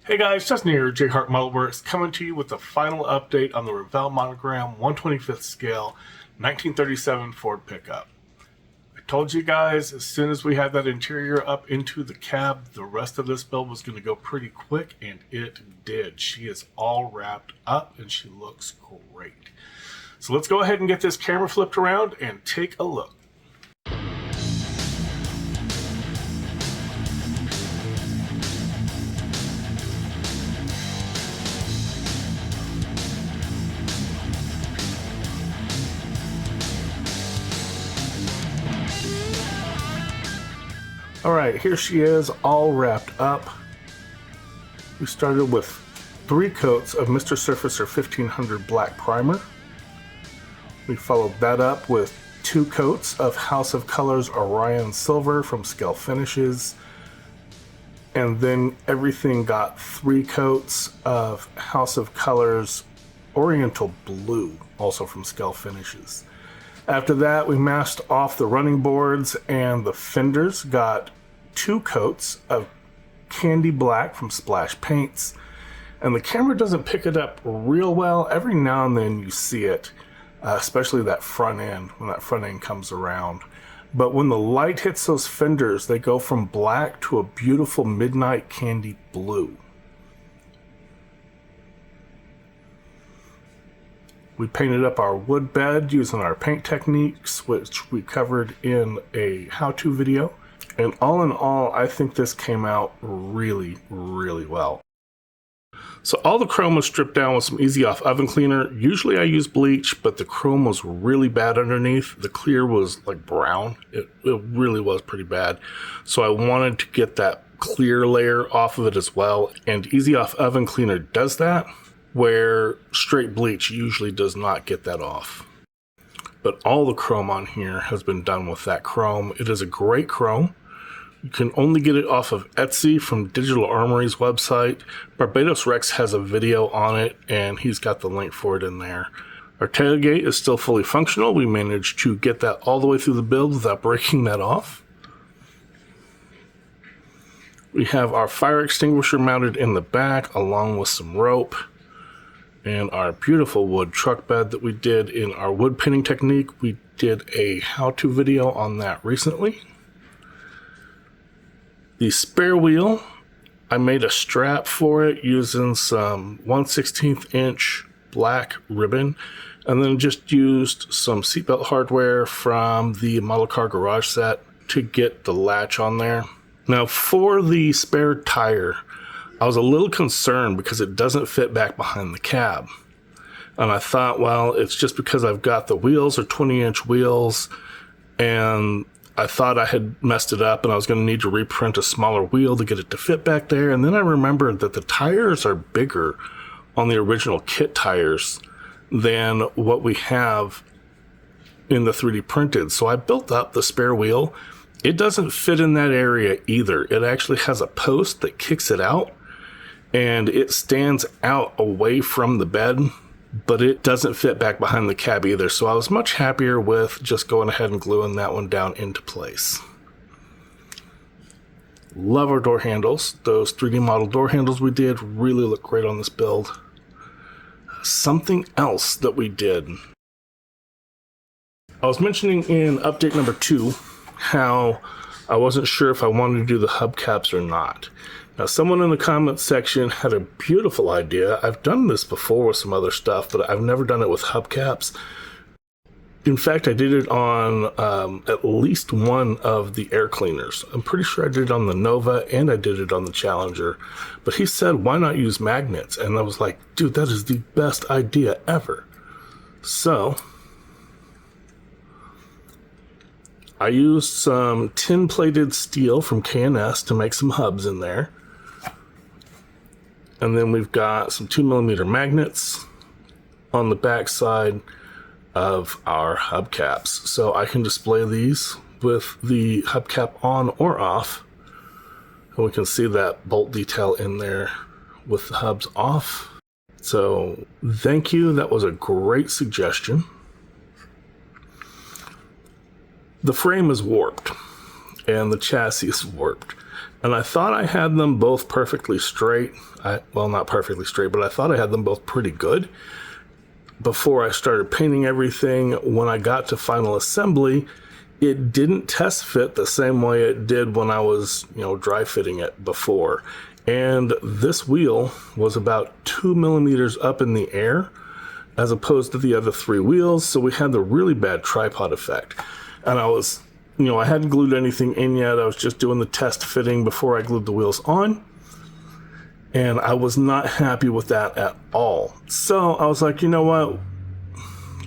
Hey guys, Justin here, JHart Modelworks, coming to you with the final update on the Revell Monogram 1/25th scale 1937 Ford pickup. I told you guys as soon as we had that interior up into the cab, the rest of this build was going to go pretty quick, and it did. She is all wrapped up and she looks great. So let's go ahead and get this camera flipped around and take a look. Alright, here she is, all wrapped up. We started with 3 coats of Mr. Surfacer 1500 black primer. We followed that up with 2 coats of House of Colors Orion Silver from Scale Finishes. And then everything got 3 coats of House of Colors Oriental Blue, also from Scale Finishes. After that, we masked off the running boards, and the fenders got 2 coats of Candy Black from Splash Paints. And the camera doesn't pick it up real well. Every now and then you see it, especially that front end, when that front end comes around. But when the light hits those fenders, they go from black to a beautiful midnight candy blue. We painted up our wood bed using our paint techniques, which we covered in a how-to video. And all in all, I think this came out really, really well. So all the chrome was stripped down with some easy off oven cleaner. Usually I use bleach, but the chrome was really bad underneath. The clear was like brown. It really was pretty bad. So I wanted to get that clear layer off of it as well. And easy off oven cleaner does that, where straight bleach usually does not get that off. But all the chrome on here has been done with that chrome. It is a great chrome. You can only get it off of Etsy from TheDigitalArmory's website. Barbados Rex has a video on it, and he's got the link for it in there. Our tailgate is still fully functional. We managed to get that all the way through the build without breaking that off. We have our fire extinguisher mounted in the back along with some rope. And our beautiful wood truck bed that we did in our wood painting technique. We did a how-to video on that recently. The spare wheel, I made a strap for it using some 1/16 inch black ribbon, and then just used some seatbelt hardware from the model car garage set to get the latch on there. Now for the spare tire, I was a little concerned because it doesn't fit back behind the cab. And I thought, well, it's just because I've got the wheels are 20-inch wheels, and I thought I had messed it up and I was going to need to reprint a smaller wheel to get it to fit back there. And then I remembered that the tires are bigger on the original kit tires than what we have in the 3D printed. So I built up the spare wheel. It doesn't fit in that area either. It actually has a post that kicks it out, and it stands out away from the bed, but it doesn't fit back behind the cab either. So I was much happier with just going ahead and gluing that one down into place. Love our door handles. Those 3D model door handles we did really look great on this build. Something else that we did. I was mentioning in update number 2 how I wasn't sure if I wanted to do the hubcaps or not. Now, someone in the comments section had a beautiful idea. I've done this before with some other stuff, but I've never done it with hubcaps. In fact, I did it on at least one of the air cleaners. I'm pretty sure I did it on the Nova, and I did it on the Challenger. But he said, why not use magnets? And I was like, dude, that is the best idea ever. So I used some tin-plated steel from K&S to make some hubs in there. And then we've got some 2mm magnets on the back side of our hubcaps. So I can display these with the hubcap on or off. And we can see that bolt detail in there with the hubs off. So thank you. That was a great suggestion. The frame is warped and the chassis is warped. And I thought I had them both perfectly straight. Well, not perfectly straight, but I thought I had them both pretty good before I started painting everything. When I got to final assembly, it didn't test fit the same way it did when I was, dry fitting it before. And this wheel was about 2 millimeters up in the air as opposed to the other 3 wheels. So we had the really bad tripod effect. And I was, I hadn't glued anything in yet. I was just doing the test fitting before I glued the wheels on. And I was not happy with that at all. So I was like, you know what?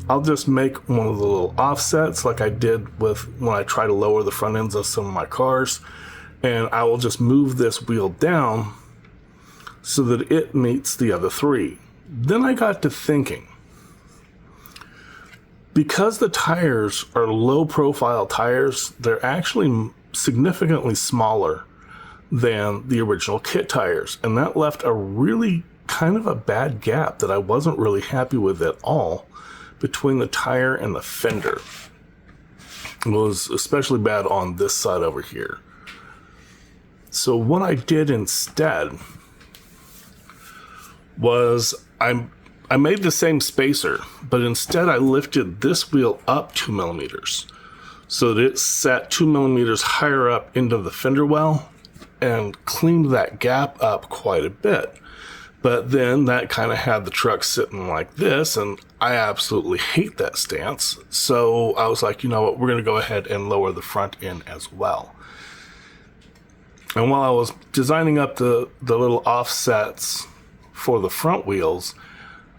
I'll just make one of the little offsets like I did with when I try to lower the front ends of some of my cars. And I will just move this wheel down so that it meets the other 3. Then I got to thinking, because the tires are low profile tires, they're actually significantly smaller than the original kit tires. And that left a really kind of a bad gap that I wasn't really happy with at all between the tire and the fender. It was especially bad on this side over here. So what I did instead was I made the same spacer, but instead I lifted this wheel up 2 millimeters so that it sat 2 millimeters higher up into the fender well and cleaned that gap up quite a bit. But then that kind of had the truck sitting like this, and I absolutely hate that stance. So I was like, you know what, we're going to go ahead and lower the front end as well. And while I was designing up the little offsets for the front wheels,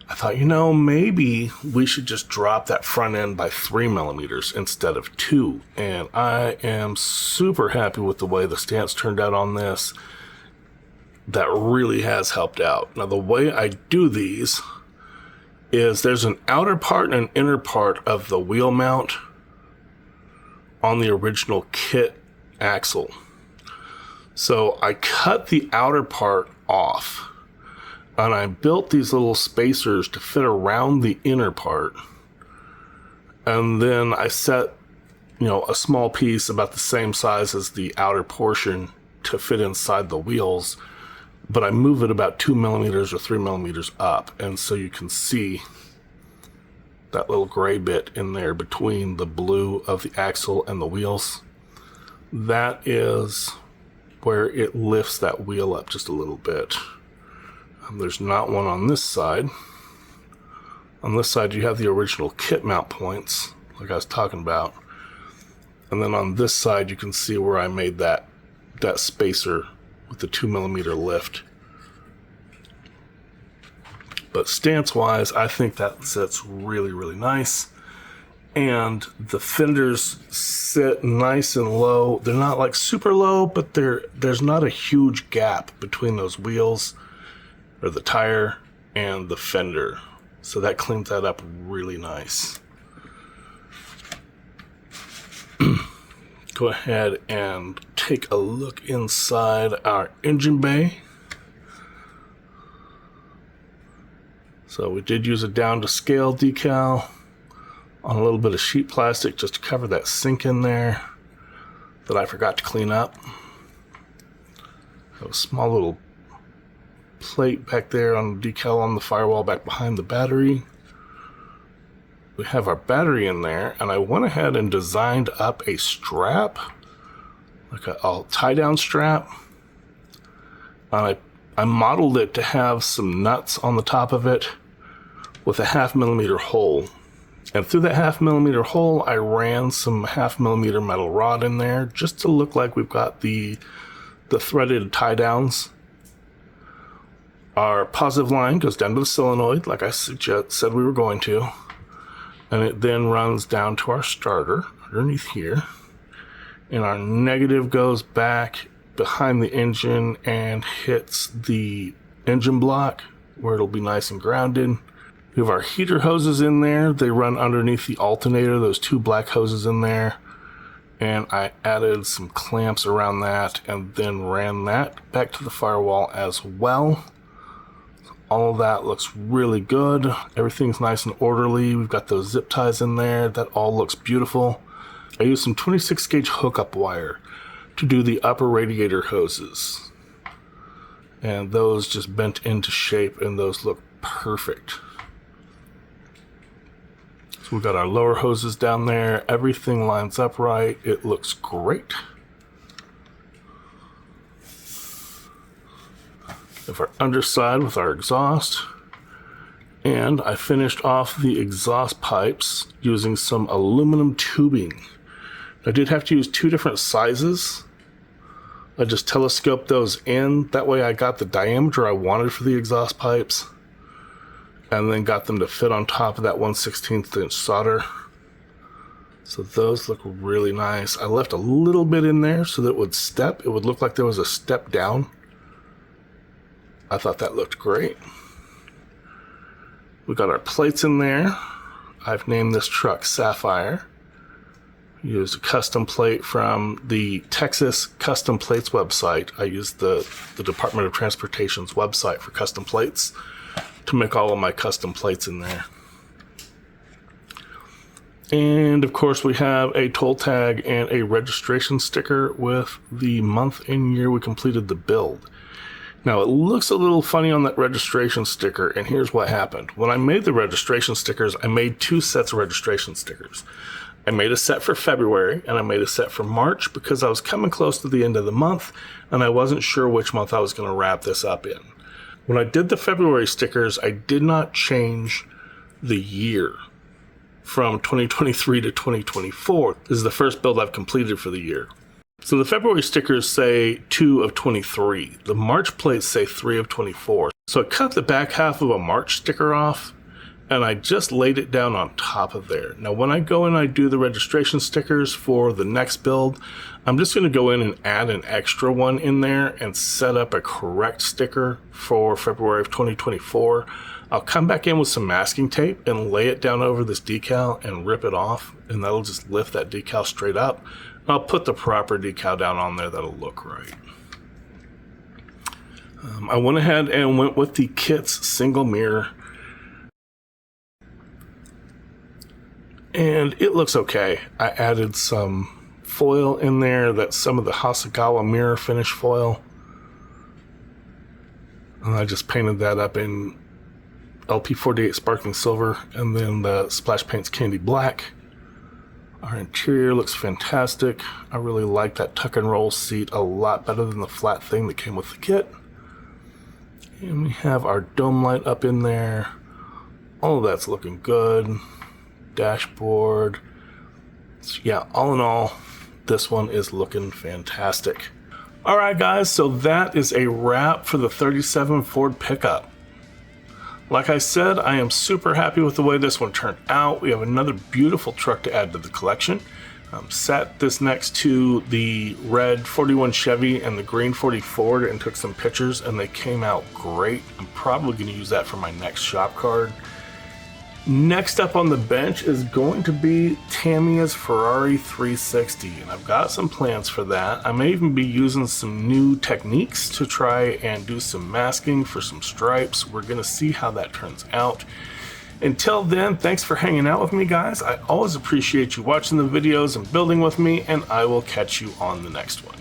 I thought, maybe we should just drop that front end by 3 millimeters instead of 2. And I am super happy with the way the stance turned out on this. That really has helped out. Now, the way I do these is there's an outer part and an inner part of the wheel mount on the original kit axle. So I cut the outer part off, and I built these little spacers to fit around the inner part. And then I set, a small piece about the same size as the outer portion to fit inside the wheels, but I move it about 2 millimeters or 3 millimeters up. And so you can see that little gray bit in there between the blue of the axle and the wheels. That is where it lifts that wheel up just a little bit. There's not one on this side. On this side, you have the original kit mount points, like I was talking about. And then on this side, you can see where I made that spacer with the 2 millimeter lift. But stance-wise, I think that sits really, really nice. And the fenders sit nice and low. They're not like super low, but there's not a huge gap between those wheels or the tire and the fender. So that cleans that up really nice. Go ahead and take a look inside our engine bay. So we did use a down to scale decal on a little bit of sheet plastic just to cover that sink in there that I forgot to clean up. Have a small little plate back there on the decal on the firewall back behind the battery. We have our battery in there, and I went ahead and designed up a strap, like a tie-down strap. I modeled it to have some nuts on the top of it with a 0.5 millimeter hole. And through that 0.5 millimeter hole, I ran some 0.5 millimeter metal rod in there just to look like we've got the threaded tie-downs. Our positive line goes down to the solenoid, like I said we were going to. And it then runs down to our starter underneath here. And our negative goes back behind the engine and hits the engine block where it'll be nice and grounded. We have our heater hoses in there. They run underneath the alternator, those 2 black hoses in there. And I added some clamps around that and then ran that back to the firewall as well. All of that looks really good. Everything's nice and orderly. We've got those zip ties in there. That all looks beautiful. I used some 26 gauge hookup wire to do the upper radiator hoses. And those just bent into shape, and those look perfect. So we've got our lower hoses down there. Everything lines up right. It looks great. Of our underside with our exhaust. And I finished off the exhaust pipes using some aluminum tubing. I did have to use 2 different sizes. I just telescoped those in. That way I got the diameter I wanted for the exhaust pipes. And then got them to fit on top of that 1/16 inch solder. So those look really nice. I left a little bit in there so that it would step. It would look like there was a step down. I thought that looked great. We got our plates in there. I've named this truck Sapphire. Used a custom plate from the Texas Custom Plates website. I used the Department of Transportation's website for custom plates to make all of my custom plates in there. And of course we have a toll tag and a registration sticker with the month and year we completed the build. Now it looks a little funny on that registration sticker, and here's what happened. When I made the registration stickers, I made 2 sets of registration stickers. I made a set for February and I made a set for March because I was coming close to the end of the month and I wasn't sure which month I was going to wrap this up in. When I did the February stickers, I did not change the year from 2023 to 2024. This is the first build I've completed for the year. So the February stickers say 2 of 23. The March plates say 3 of 24. So I cut the back half of a March sticker off and I just laid it down on top of there. Now when I go in and I do the registration stickers for the next build, I'm just going to go in and add an extra one in there and set up a correct sticker for February of 2024. I'll come back in with some masking tape and lay it down over this decal and rip it off, and that'll just lift that decal straight up. I'll put the proper decal down on there that'll look right. I went ahead and went with the kit's single mirror, and it looks okay. I added some foil in there, that's some of the Hasegawa mirror finish foil, and I just painted that up in LP48 Sparkling Silver, and then the splash paint's Candy Black. Our interior looks fantastic. I really like that tuck and roll seat a lot better than the flat thing that came with the kit. And we have our dome light up in there. All of that's looking good. Dashboard. So yeah, all in all, this one is looking fantastic. All right, guys, so that is a wrap for the 37 Ford pickup. Like I said, I am super happy with the way this one turned out. We have another beautiful truck to add to the collection. Sat this next to the red 41 Chevy and the green 40 Ford and took some pictures, and they came out great. I'm probably going to use that for my next shop card. Next up on the bench is going to be Tamiya's Ferrari 360, and I've got some plans for that. I may even be using some new techniques to try and do some masking for some stripes. We're going to see how that turns out. Until then, thanks for hanging out with me, guys. I always appreciate you watching the videos and building with me, and I will catch you on the next one.